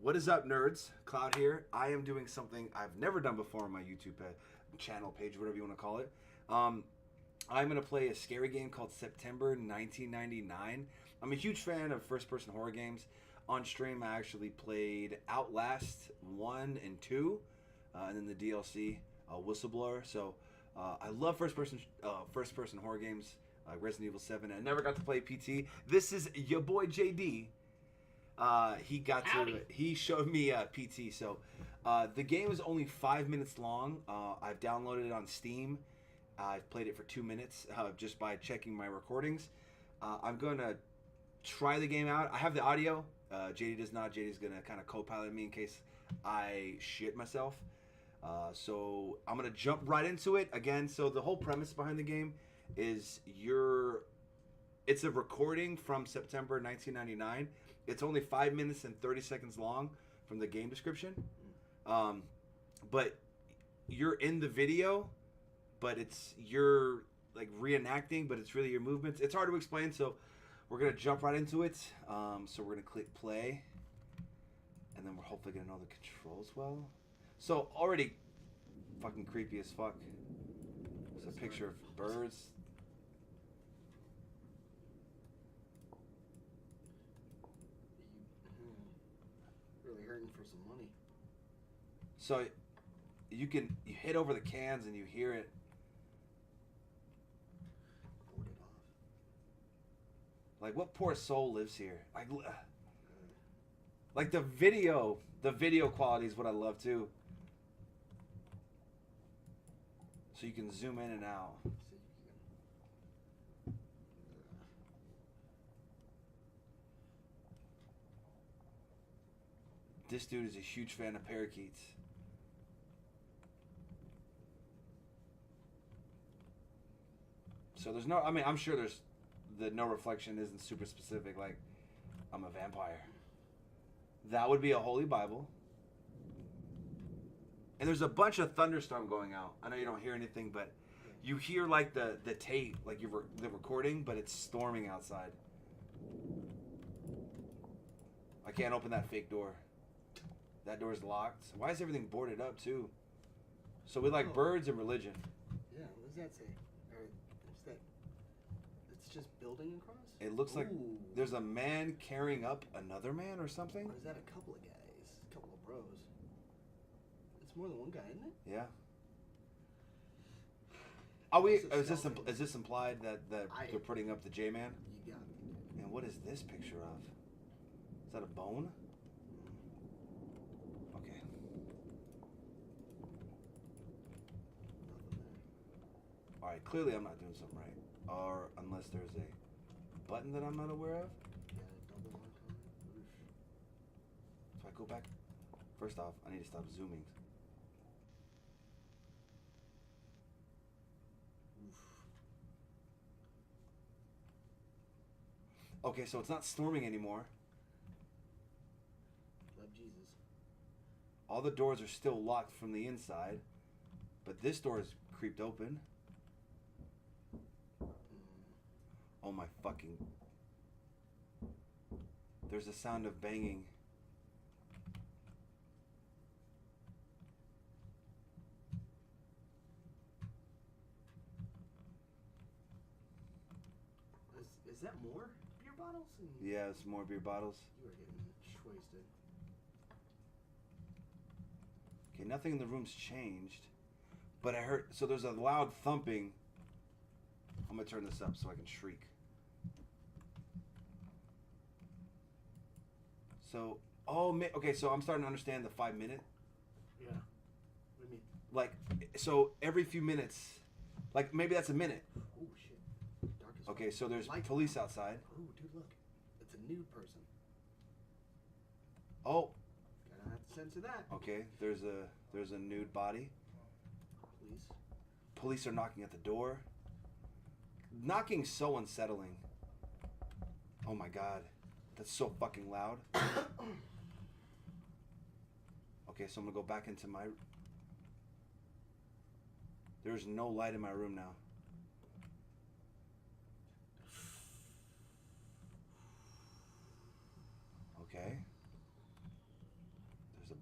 What is up, nerds? Cloud here. I am doing something I've never done before on my YouTube channel page, whatever you want to call it. I'm going to play a scary game called September 1999. I'm a huge fan of first-person horror games. On stream, I actually played Outlast 1 and 2, and then the DLC, Whistleblower. So I love first-person horror games, Resident Evil 7. I never got to play PT. This is your boy JD. He showed me PT. So the game is only 5 minutes long. I've downloaded it on Steam. I've played it for 2 minutes just by checking my recordings. I'm going to try the game out. I have the audio. JD does not. JD's going to kind of co-pilot me in case I shit myself. So I'm going to jump right into it. Again, so the whole premise behind the game is it's a recording from September 1999. It's only 5 minutes and 30 seconds long from the game description. But you're in the video, but you're like reenacting, but it's really your movements. It's hard to explain, so we're going to jump right into it. So we're going to click play, and then we're hopefully going to know the controls well. So already fucking creepy as fuck. There's a picture of birds. Really hurting for some money. So you hit over the cans and you hear it. Board it off. Like, what poor soul lives here? Like the video quality is what I love too. So you can zoom in and out. So you can, This dude is a huge fan of parakeets. So there's no, I mean, I'm sure the no reflection isn't super specific, like, I'm a vampire. That would be a holy Bible. And there's a bunch of thunderstorm going out. I know you don't hear anything, but you hear like the tape, like the recording, but it's storming outside. I can't open that fake door. That door's locked. Why is everything boarded up too? So we like birds and religion. yeah, what does that say? Or is that? It's just building across. It looks like Ooh. there's a man carrying up another man or something. Or is that a couple of guys? A couple of bros. It's more than one guy, isn't it? Yeah. Are we? It's a Is stealth. this implied that they're putting up the J-man? You got me. And what is this picture of? Is that a bone? Okay. Nothing there. All right. Clearly, I'm not doing something right, or unless there's a button that I'm not aware of. Yeah, double mark on it. Oof. So I go back. First off, I need to stop zooming. Oof. Okay, so it's not storming anymore. Love Jesus. All the doors are still locked from the inside, but this door is creeped open. Oh my fucking... There's a sound of banging. Is that more beer bottles? Yeah, it's more beer bottles. You are getting wasted. Okay, nothing in the room's changed. But I heard... So there's a loud thumping. I'm going to turn this up so I can shriek. So... okay, so I'm starting to understand the 5 minute. Yeah. What do you mean? Like, so every few minutes... Like, maybe that's a minute. Oh, shit. Dark as Okay, fuck. so there's Light. police outside. Oh, dude, look. It's a nude person. Oh, Gotta have to censor that. okay. There's a nude body. Please. Police are knocking at the door. Knocking's so unsettling. Oh my god. That's so fucking loud. Okay, so I'm gonna go back into my... There's no light in my room now. Okay.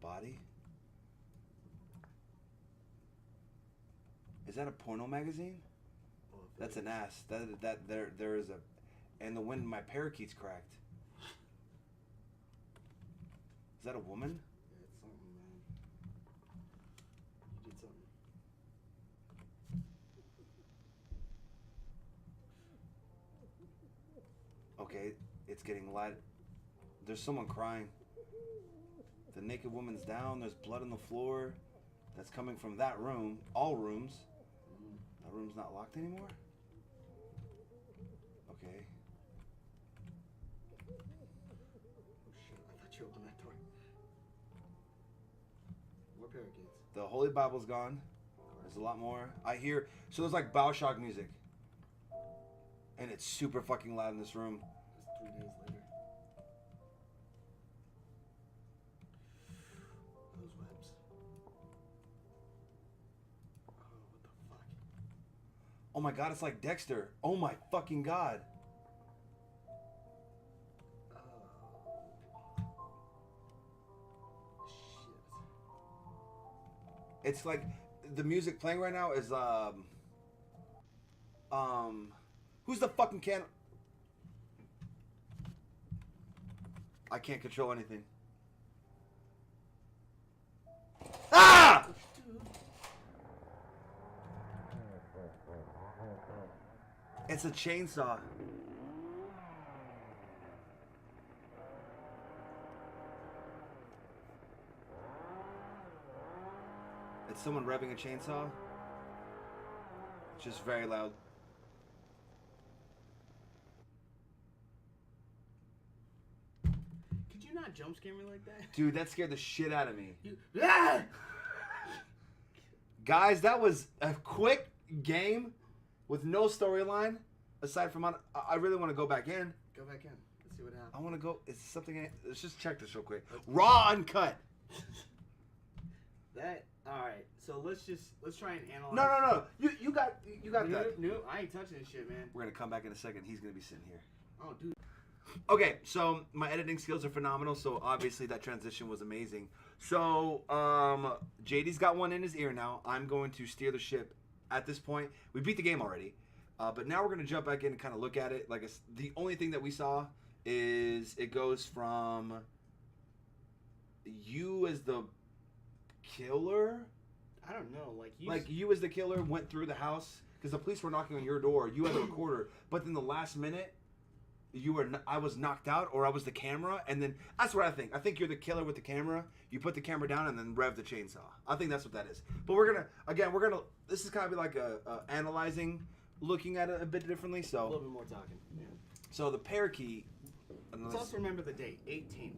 body. Is that a porno magazine? Oh, That's an ass. There is a, and the wind. My parakeet's cracked. Is that a woman? Yeah, it's something, man. You did something. Okay, it's getting light. There's someone crying. The naked woman's down. There's blood on the floor. That's coming from that room. All rooms. That room's not locked anymore? Okay. Oh shit! I thought you opened that door. More parakeets. The Holy Bible's gone. There's a lot more. I hear... So there's like Bioshock music. And it's super fucking loud in this room. That's 3 days later. Those webs. Oh, what the fuck? Oh my god, it's like Dexter. Oh my fucking god. Shit. It's like... The music playing right now is... Who's the fucking can... I can't control anything. Ah! It's a chainsaw. It's someone revving a chainsaw. It's just very loud. Could you not jump scare me like that? Dude, that scared the shit out of me. Ah! Guys, that was a quick game with no storyline. Aside from, I really want to go back in. Go back in. Let's see what happens. I want to go. Is something? Let's just check this real quick. Raw uncut. That all right. So let's try and analyze. No. You got that. No, I ain't touching this shit, man. We're gonna come back in a second. He's gonna be sitting here. Oh, dude. Okay, so my editing skills are phenomenal. So obviously that transition was amazing. So JD's got one in his ear now. I'm going to steer the ship. At this point, we beat the game already, but now we're gonna jump back in and kind of look at it. Like the only thing that we saw is it goes from you as the killer. I don't know, like you as the killer went through the house because the police were knocking on your door. You had the recorder, but then the last minute, I was knocked out, or I was the camera, and then that's what I think. I think you're the killer with the camera. You put the camera down and then rev the chainsaw. I think that's what that is. But we're gonna. This is kind of like a analyzing, looking at it a bit differently. So a little bit more talking. Yeah. So the parakeet. Let's also remember the date, 18th.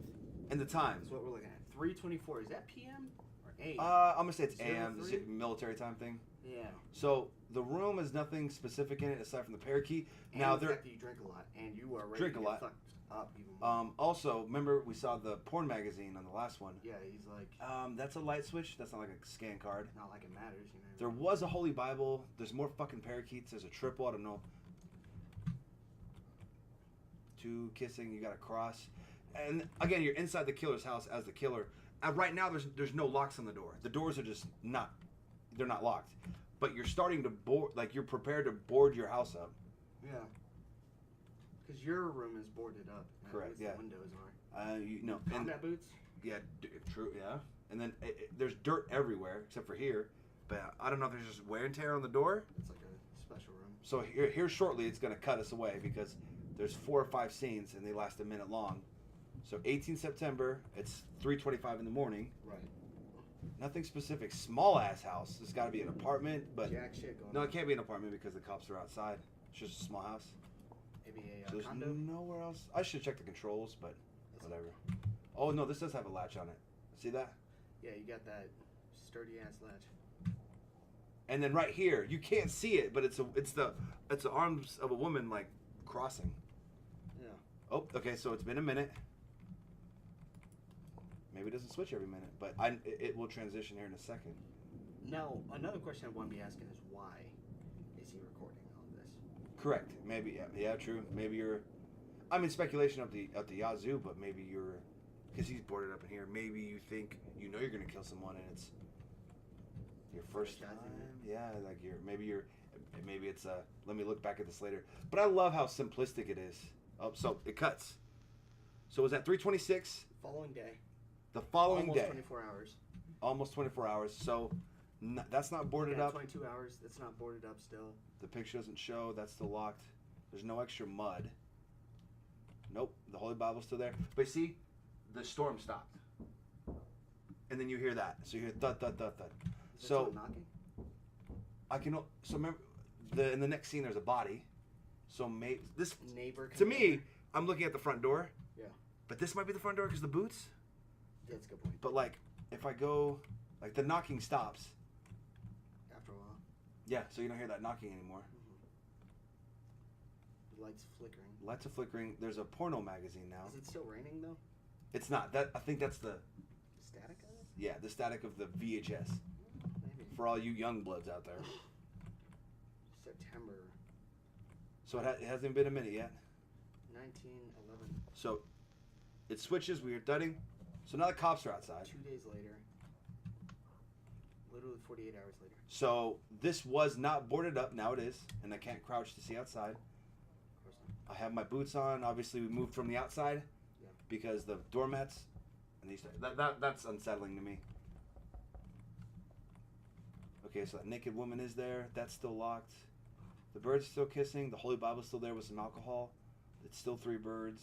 And the time. That's what we're looking at. 3:24. Is that PM or AM? I'm gonna say it's AM, 03? the military time thing. Yeah. So the room has nothing specific in it aside from the parakeet. And now the fact that you drink a lot and you are ready drink to a get lot. fucked up even more. Also, remember we saw the porn magazine on the last one. Yeah, he's like. That's a light switch. That's not like a scan card. Not like it matters, you know. There was a Holy Bible. There's more fucking parakeets. There's a triple. I don't know. 2 kissing. You got a cross. And again, you're inside the killer's house as the killer. Right now, there's no locks on the door. The doors are just not. They're not locked. But you're starting to board. Like you're prepared to board your house up. Yeah. Because your room is boarded up. Correct. Yeah. The windows are. Combat boots. Yeah. True. Yeah. And then there's dirt everywhere except for here. But I don't know if there's just wear and tear on the door. It's like a special room. So here shortly, it's going to cut us away because there's 4 or 5 scenes and they last a minute long. So 18 September, it's 3:25 in the morning. Right. Nothing specific. Small ass house. It's got to be an apartment, but Jack shit going no, on. it can't be an apartment because the cops are outside. It's just a small house. Maybe So a there's condo. nowhere else. I should check the controls, but whatever. Oh no, this does have a latch on it. See that? Yeah, you got that sturdy ass latch. And then right here, you can't see it, but it's the arms of a woman like crossing. Yeah. Oh, okay. So it's been a minute. Maybe it doesn't switch every minute, but it will transition here in a second. Now, another question I want to be asking is why is he recording all of this? Correct. Maybe yeah, true. Maybe you're. I'm in speculation of the yazoo, but maybe you're because he's boarded up in here. Maybe you think you know you're gonna kill someone and it's your first time. Yeah, like maybe it's let me look back at this later. But I love how simplistic it is. Oh, so it cuts. So it was at 3:26. Following day. The following Almost day. 24 hours. Almost 24 hours. So that's not boarded up. 22 hours. That's not boarded up still. The picture doesn't show. That's still locked. There's no extra mud. Nope. The Holy Bible's still there. But see, the storm stopped. And then you hear that. So you hear thud, thud, thud, thud. Is there someone knocking? So remember, in the next scene there's a body. So this neighbor. To me, I'm looking at the front door. Yeah. But this might be the front door because the boots. That's a good point. But like, if I go, like the knocking stops. After a while. Yeah. So you don't hear that knocking anymore. The lights flickering. Lights are flickering. There's a porno magazine now. Is it still raining though? It's not. I think that's the static of it? Yeah, the static of the VHS. Maybe. For all you young bloods out there. September. So it hasn't been a minute yet. 1911. So it switches. We hear thudding. So now the cops are outside. 2 days later. Literally 48 hours later. So this was not boarded up. Now it is, and I can't crouch to see outside. Of course not. I have my boots on. Obviously, we moved from the outside because the doormats and these. That's unsettling to me. Okay, so that naked woman is there. That's still locked. The bird's still kissing. The Holy Bible's still there with some alcohol. It's still 3 birds.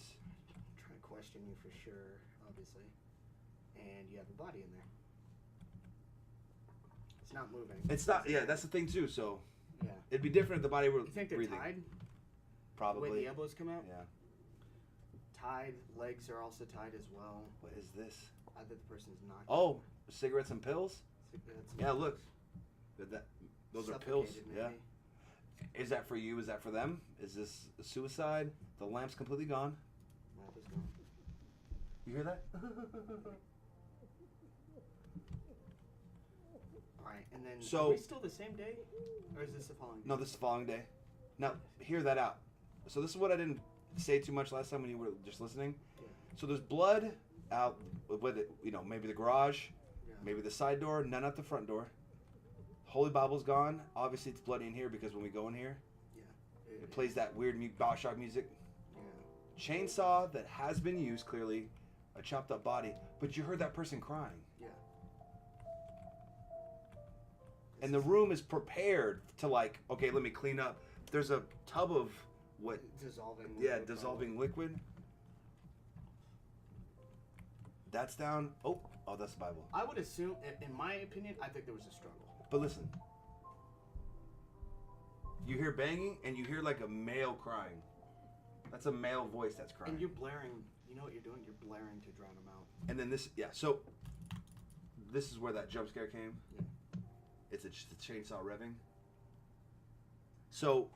I'm trying to question you for sure, obviously. And you have a body in there. It's not moving. It's not. Yeah, that's the thing too. So yeah, it'd be different if the body were breathing. You think they're breathing. tied? Probably. The way the elbows come out? Yeah. Tied. Legs are also tied as well. What is this? Either the person's not. Oh, cigarettes and pills? Yeah, look. Those are pills. Maybe. Yeah. Is that for you? Is that for them? Is this a suicide? The lamp's completely gone. Lamp is gone. You hear that? Alright, and then So- are we still the same day? Or is this the following day? No, this is the following day. Now, hear that out. So this is what I didn't say too much last time when you were just listening. Yeah. So there's blood out with it, maybe the garage, Yeah. maybe the side door, none at the front door. Holy Bible's gone. Obviously, it's bloody in here because when we go in here, Yeah. it plays that weird Bioshock music. Yeah. Chainsaw that has been used, clearly. A chopped up body. But you heard that person crying. Yeah. And the room is prepared to okay, let me clean up. There's a tub of what? Dissolving. Yeah, liquid, dissolving liquid. That's down. Oh, that's the Bible. I would assume, in my opinion, I think there was a struggle. But listen. You hear banging and you hear like a male crying. That's a male voice that's crying. And you're blaring. You know what you're doing? You're blaring to drown them out. And then so this is where that jump scare came. Yeah. It's a chainsaw revving. So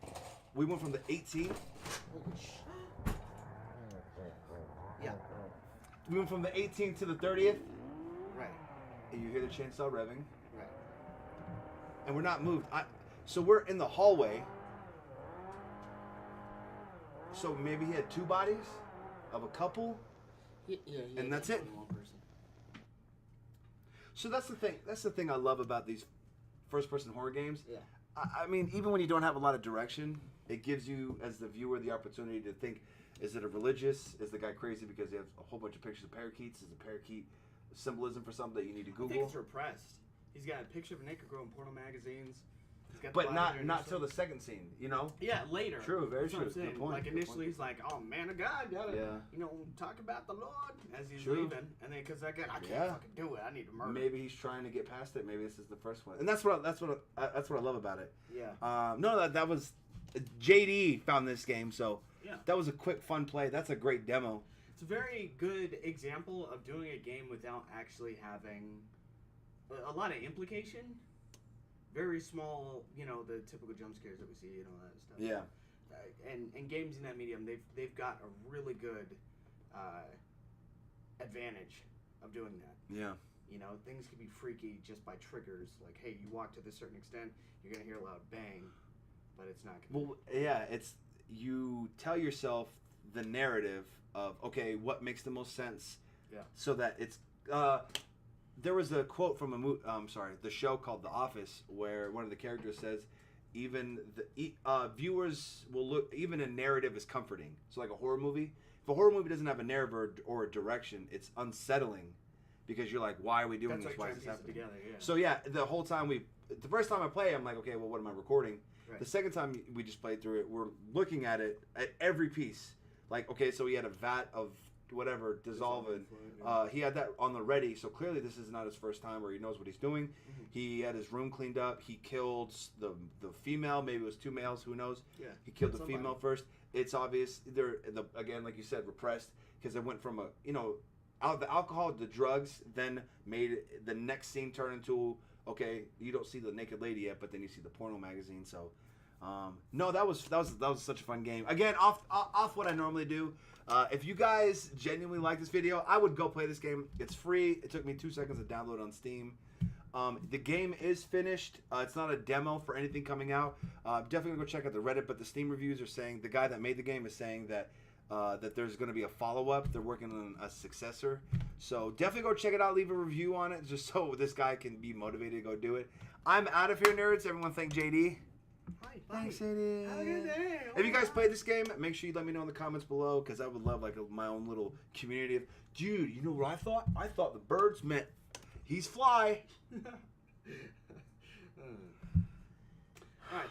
we went from the 18th. Yeah. We went from the 18th to the 30th. Right. And you hear the chainsaw revving. Right. And we're not moved. So we're in the hallway. So maybe he had 2 bodies of a couple. Yeah, and that's it. One person. So that's the thing. That's the thing I love about these first-person horror games. Yeah. I mean, even when you don't have a lot of direction, it gives you, as the viewer, the opportunity to think: is it a religious? Is the guy crazy because he has a whole bunch of pictures of parakeets? Is a parakeet symbolism for something that you need to I think Google? it's repressed. He's got a picture of a naked girl in porno magazines. He's got the But body not there not initially. till the second scene, Yeah, later. True, very That's what true. I'm saying. Good point, Like good initially, point. he's like, "Oh man of God, gotta talk about the Lord" as he's True. leaving, and then because I can't Yeah. fucking do it, I need to murder. Maybe he's trying to get past it. Maybe this is the first one, and that's what I love about it. Yeah. No, that was JD found this game, so Yeah. that was a quick, fun play. That's a great demo. It's a very good example of doing a game without actually having a lot of implication. Very small, the typical jump scares that we see and all that stuff. Yeah. And games in that medium, they've got a really good advantage of doing that. Yeah. Things can be freaky just by triggers. Like, hey, you walk to this certain extent, you're gonna hear a loud bang, but it's not gonna. Well, yeah, it's you tell yourself the narrative of okay, what makes the most sense Yeah. so that it's. There was a quote from the show called The Office, where one of the characters says, even the viewers will look, even a narrative is comforting. So like a horror movie, if a horror movie doesn't have a narrative or a direction, it's unsettling because you're like, why are we doing this? Why is this happening? Together, yeah. So yeah, the whole time the first time I play, I'm like, okay, well, what am I recording? Right. The second time we just played through it, we're looking at it at every piece. Like, okay, so he had a vat of whatever dissolving. He had that on the ready, so clearly this is not his first time where he knows what he's doing. Mm-hmm. He had his room cleaned up. He killed the female. Maybe it was 2 males. Who knows? Yeah. He killed the female first. It's obvious they're again, like you said, repressed because it went from the alcohol, the drugs, then made the next scene turn into, okay, you don't see the naked lady yet, but then you see the porno magazine. So, no, that was such a fun game. Again, off what I normally do. If you guys genuinely like this video, I would go play this game. It's free. It took me 2 seconds to download on Steam. The game is finished. It's not a demo for anything coming out. Definitely go check out the Reddit, but the Steam reviews are saying, the guy that made the game is saying that that there's going to be a follow-up. They're working on a successor. So definitely go check it out. Leave a review on it just so this guy can be motivated to go do it. I'm out of here, nerds. Everyone thank JD. Thanks, JD. Have a good day. If you guys played this game, make sure you let me know in the comments below because I would love like my own little community of, dude, you know what I thought? I thought the birds meant he's fly. All right.